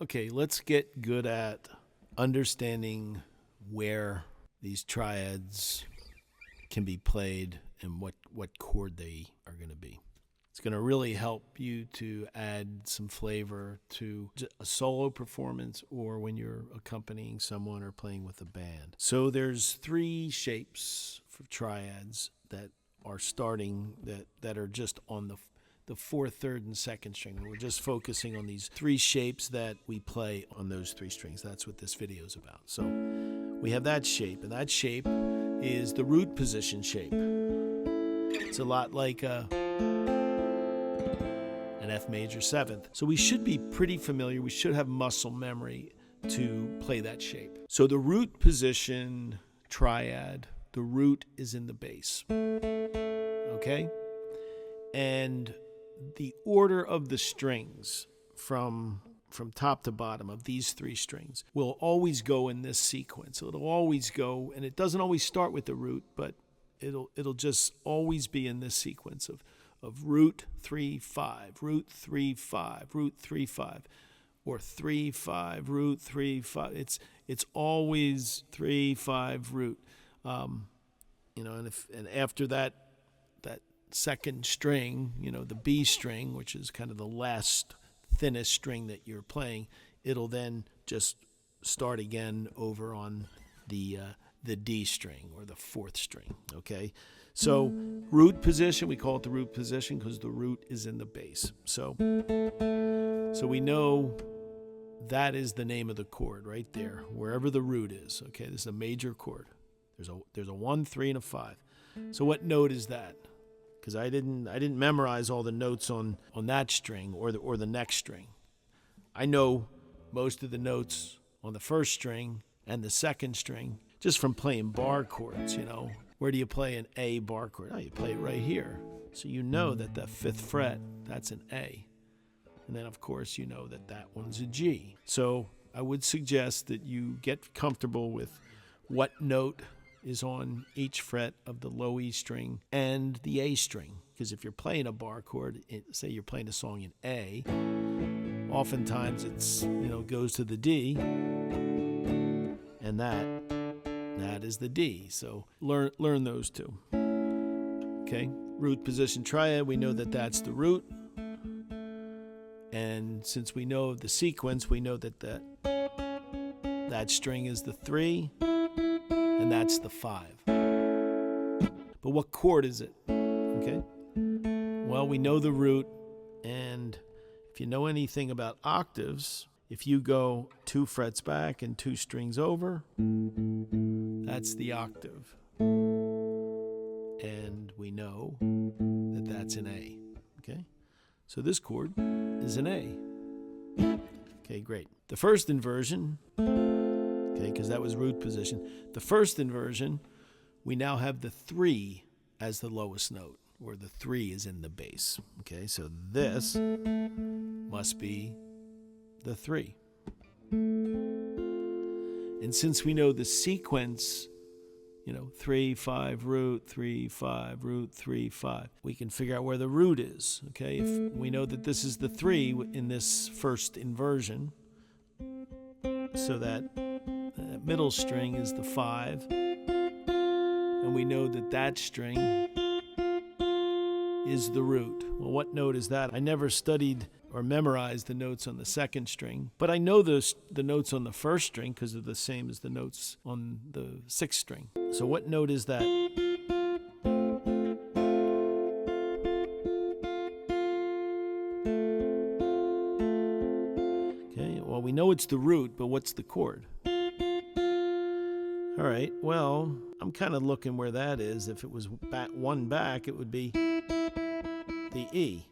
Okay, let's get good at understanding where these triads can be played and what chord they are going to be. It's going to really help you to add some flavor to a solo performance or when you're accompanying someone or playing with a band. So there's 3 shapes for triads that are starting that are just on the 4th, 3rd, and 2nd string. We're just focusing on these 3 shapes that we play on those 3 strings. That's what this video is about. So we have that shape, and that shape is the root position shape. It's a lot like an F major 7th. So we should be pretty familiar. We should have muscle memory to play that shape. So the root position triad, the root is in the bass. Okay? And the order of the strings from top to bottom of these 3 strings will always go in this sequence. It'll always go, and it doesn't always start with the root, but it'll just always be in this sequence of root 3 5, root 3 5, root 3 5, or 3 5, root 3 5. It's always 3 5 root. And after that 2nd string, the B string, which is kind of the last thinnest string that you're playing, it'll then just start again over on the D string or the 4th string. Okay, so root position, we call it the root position because the root is in the bass. So we know that is the name of the chord right there, wherever the root is. Okay, this is a major chord. There's a 1, 3, and a 5. So what note is that? Because I didn't memorize all the notes on that string or the next string. I know most of the notes on the 1st string and the 2nd string just from playing bar chords. Where do you play an A bar chord? Oh, you play it right here. So you know that the 5th fret, that's an A. And then, of course, you know that one's a G. So I would suggest that you get comfortable with what note is on each fret of the low E string and the A string. Because if you're playing a bar chord, say you're playing a song in A, oftentimes it's goes to the D, and that is the D. So learn those 2. Okay, root position triad, we know that that's the root. And since we know the sequence, we know that string is the 3. And that's the 5. But what chord is it? Okay? Well, we know the root, and if you know anything about octaves, if you go 2 frets back and 2 strings over, that's the octave. And we know that that's an A. Okay? So this chord is an A. Okay, great. The first inversion, okay, because that was root position. The first inversion, we now have the 3 as the lowest note, where the 3 is in the bass. Okay, so this must be the 3. And since we know the sequence, 3 5 root 3 5 root 3 5, we can figure out where the root is. Okay, if we know that this is the 3 in this first inversion, so that middle string is the 5, and we know that string is the root. Well, what note is that? I never studied or memorized the notes on the 2nd string, but I know the notes on the 1st string because they're the same as the notes on the 6th string. So what note is that? Okay, well, we know it's the root, but what's the chord? All right, well, I'm kind of looking where that is. If it was 1 back, it would be the E,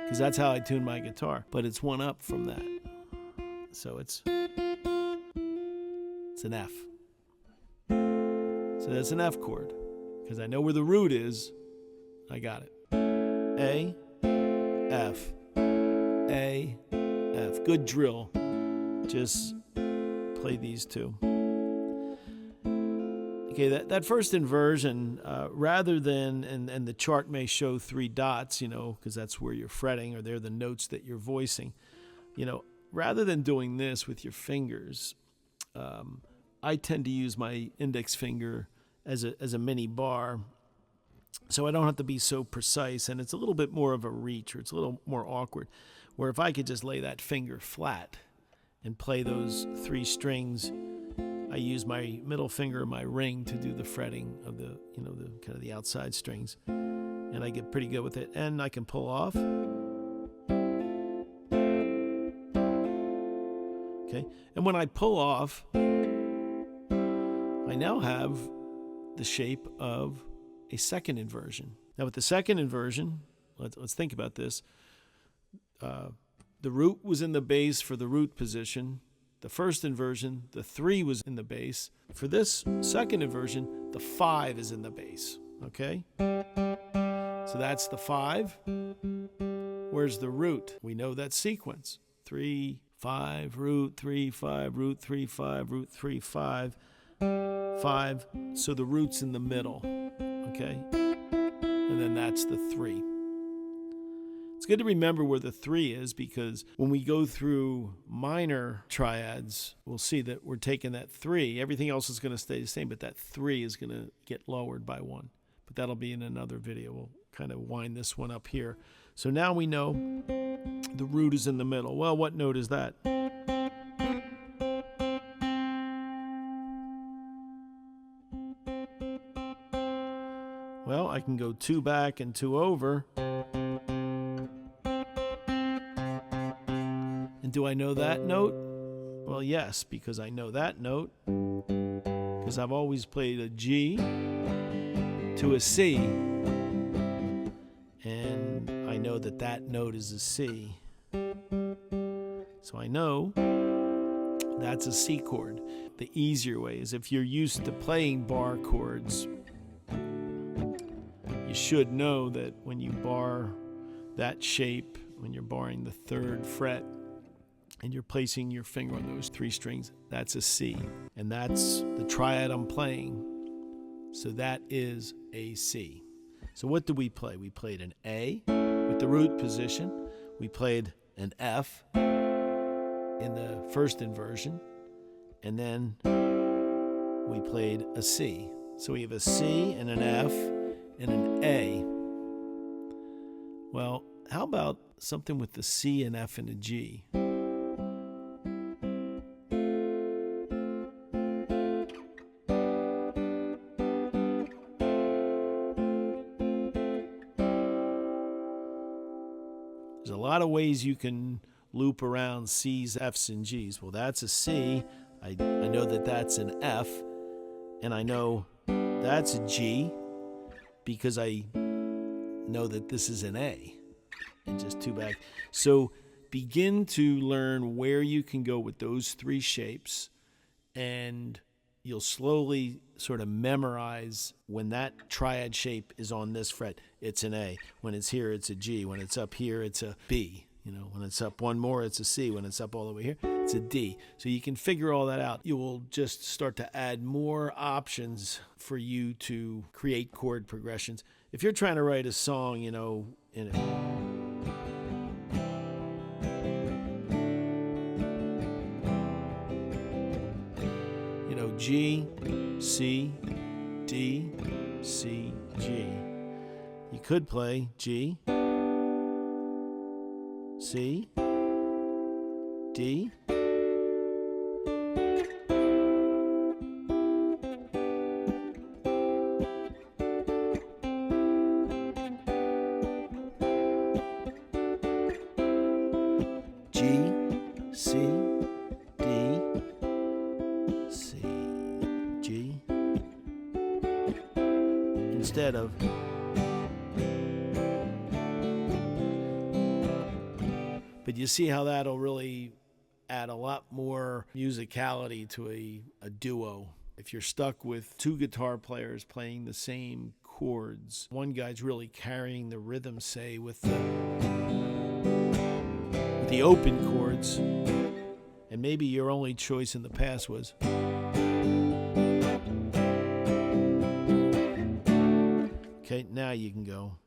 because that's how I tune my guitar. But it's 1 up from that, so it's an F. So that's an F chord, because I know where the root is. I got it. A, F, A, F. Good drill. Just play these 2. Okay, that first inversion, rather than, and the chart may show 3 dots, because that's where you're fretting, or they're the notes that you're voicing. rather than doing this with your fingers, I tend to use my index finger as a mini bar, so I don't have to be so precise, and it's a little bit more of a reach, or it's a little more awkward, where if I could just lay that finger flat and play those 3 strings, I use my middle finger, my ring, to do the fretting of the, the kind of the outside strings, and I get pretty good with it, and I can pull off. Okay, and when I pull off, I now have the shape of a second inversion. Now with the second inversion, let's think about this. The root was in the bass for the root position. The first inversion, the 3 was in the bass. For this second inversion, the 5 is in the bass. Okay? So that's the 5. Where's the root? We know that sequence. 3, 5, root, 3, 5, root, 3, 5, root, 3, 5, 5. So the root's in the middle. Okay? And then that's the 3. It's good to remember where the 3 is, because when we go through minor triads, we'll see that we're taking that 3. Everything else is going to stay the same, but that 3 is going to get lowered by 1. But that'll be in another video. We'll kind of wind this one up here. So now we know the root is in the middle. Well, what note is that? Well, I can go 2 back and 2 over. And do I know that note? Well, yes, because I know that note, because I've always played a G to a C, and I know that that note is a C. So I know that's a C chord. The easier way is, if you're used to playing bar chords, you should know that when you bar that shape, when you're barring the 3rd fret, and you're placing your finger on those 3 strings, that's a C. And that's the triad I'm playing. So that is a C. So what did we play? We played an A with the root position. We played an F in the first inversion. And then we played a C. So we have a C and an F and an A. Well, how about something with the C and F and a G? There's a lot of ways you can loop around C's, F's, and G's. Well, that's a C. I know that that's an F, and I know that's a G because I know that this is an A, and just 2 back. So begin to learn where you can go with those 3 shapes, and you'll slowly sort of memorize when that triad shape is on this fret, it's an A. When it's here, it's a G. When it's up here, it's a B. When it's up 1 more, it's a C. When it's up all the way here, it's a D. So you can figure all that out. You will just start to add more options for you to create chord progressions. If you're trying to write a song, in it. G, C, D, C, G. You could play G, C, D, G, C, D, C, G, instead of but you see how that'll really add a lot more musicality to a duo. If you're stuck with 2 guitar players playing the same chords, one guy's really carrying the rhythm, say, with the open chords, and maybe your only choice in the past was okay, now you can go.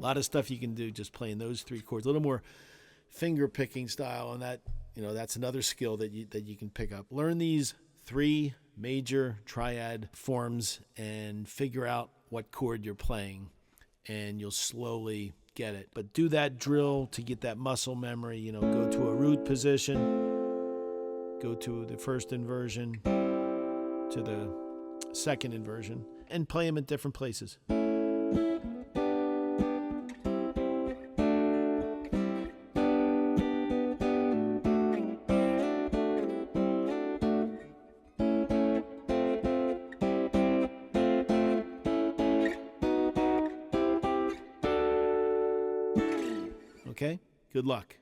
lot of stuff you can do just playing those 3 chords. A little more finger picking style, and that, that's another skill that you can pick up. Learn these 3 major triad forms and figure out what chord you're playing, and you'll slowly get it. But do that drill to get that muscle memory. Go to a root position, go to the first inversion, to the second inversion, and play them at different places. Okay? Good luck.